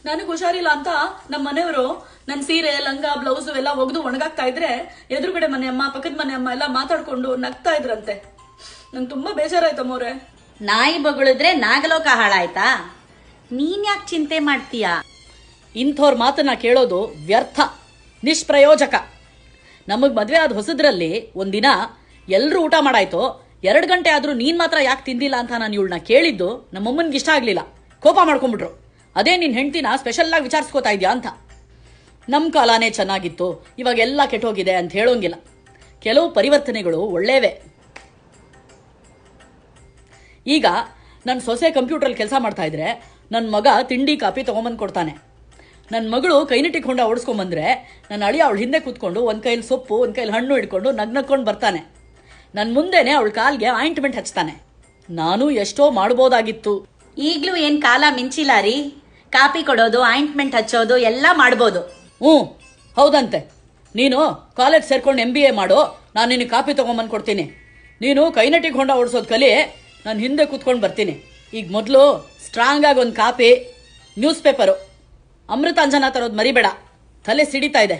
ನನಗೆ ಹುಷಾರಿಲ್ಲ ಅಂತ ನಮ್ಮ ಮನೆಯವರು ನನ್ನ ಸೀರೆ ಲಂಗ ಬ್ಲೌಸ್ ಎಲ್ಲ ಒಗೆದು ಒಣಗಾಕ್ತಾ ಇದ್ರೆ ಎದುರುಗಡೆ ಮನೆ ಅಮ್ಮ ಪಕ್ಕದ ಮನೆ ಅಮ್ಮ ಎಲ್ಲ ಮಾತಾಡ್ಕೊಂಡು ನಗ್ತಾ ಇದ್ರಂತೆ. ನಂಗೆ ತುಂಬಾ ಬೇಜಾರಾಯ್ತಮ್ಮವ್ರೆ. ನಾಯಿ ಬಗಳಿದ್ರೆ ನಾಗಲೋಕ ಹಾಳಾಯ್ತಾ? ನೀನ್ ಯಾಕೆ ಚಿಂತೆ ಮಾಡ್ತೀಯಾ? ಇಂಥವ್ರ ಮಾತನ್ನ ಕೇಳೋದು ವ್ಯರ್ಥ, ನಿಷ್ಪ್ರಯೋಜಕ. ನಮಗ್ ಮದ್ವೆ ಆದ ಹೊಸದ್ರಲ್ಲಿ ಒಂದಿನ ಎಲ್ರೂ ಊಟ ಮಾಡಾಯ್ತು, 2 ಗಂಟೆ ಆದ್ರೂ ನೀನ್ ಮಾತ್ರ ಯಾಕೆ ತಿಂದಿಲ್ಲ ಅಂತ ನಾನು ಇವಳನ್ನ ಕೇಳಿದ್ದು ನಮ್ಮಮ್ಮನ್ಗೆ ಇಷ್ಟ ಆಗ್ಲಿಲ್ಲ. ಕೋಪ ಮಾಡ್ಕೊಂಡ್ಬಿಟ್ರು. ಅದೇ ನಿನ್ ಹೆಂಡ್ತಿನ ಸ್ಪೆಷಲ್ ಆಗಿ ವಿಚಾರಿಸ್ಕೋತಾ ಇದ್ಯಾ ಅಂತ. ನಮ್ ಕಾಲಾನೇ ಚೆನ್ನಾಗಿತ್ತು, ಇವಾಗೆಲ್ಲ ಕೆಟ್ಟೋಗಿದೆ ಅಂತ ಹೇಳೋಂಗಿಲ್ಲ. ಕೆಲವು ಪರಿವರ್ತನೆಗಳು ಒಳ್ಳೇವೆ. ಈಗ ನನ್ನ ಸೊಸೆ ಕಂಪ್ಯೂಟರ್ ಕೆಲಸ ಮಾಡ್ತಾ ಇದ್ರೆ ನನ್ನ ಮಗ ತಿಂಡಿ ಕಾಪಿ ತಗೊಂಬಂದು ಕೊಡ್ತಾನೆ. ನನ್ನ ಮಗಳು ಕೈನಟಿಗೆ ಹೊಂಡ ಓಡಿಸ್ಕೊಂಬಂದ್ರೆ ನನ್ನ ಅಳಿಯ ಅವಳ ಹಿಂದೆ ಕೂತ್ಕೊಂಡು ಒಂದ್ ಕೈಲಿ ಸೊಪ್ಪು ಒಂದ್ ಕೈಲಿ ಹಣ್ಣು ಹಿಡ್ಕೊಂಡು ನಗ್ನಕ್ಕೊಂಡು ಬರ್ತಾನೆ. ನನ್ನ ಮುಂದೆನೆ ಅವಳ ಕಾಲ್ಗೆ ಆಯಿಂಟ್ಮೆಂಟ್ ಹಚ್ತಾನೆ. ನಾನು ಎಷ್ಟೋ ಮಾಡ್ಬೋದಾಗಿತ್ತು. ಈಗ್ಲೂ ಏನ್ ಕಾಲ ಮಿಂಚಿಲ್ಲ ರೀ. ಕಾಪಿ ಕೊಡೋದು, ಆಯಿಂಟ್ಮೆಂಟ್ ಹಚ್ಚೋದು ಎಲ್ಲ ಮಾಡ್ಬೋದು. ಹೌದಂತೆ. ನೀನು ಕಾಲೇಜ್ ಸೇರ್ಕೊಂಡು MBA ಮಾಡು, ನಾನು ನಿನಗೆ ಕಾಪಿ ತಗೊಂಬಂದು ಕೊಡ್ತೀನಿ. ನೀನು ಕೈನಟಿಗೆ ಹೊಂಡ ಓಡಿಸೋದು ಕಲಿ, ನಾನು ಹಿಂದೆ ಕೂತ್ಕೊಂಡು ಬರ್ತೀನಿ. ಈಗ ಮೊದಲು ಸ್ಟ್ರಾಂಗ್ ಆಗಿ ಒಂದು ಕಾಪಿ, ನ್ಯೂಸ್ ಪೇಪರು, ಅಮೃತಾಂಜನ ತರೋದು ಮರಿಬೇಡ, ತಲೆ ಸಿಡಿತಾ ಇದೆ.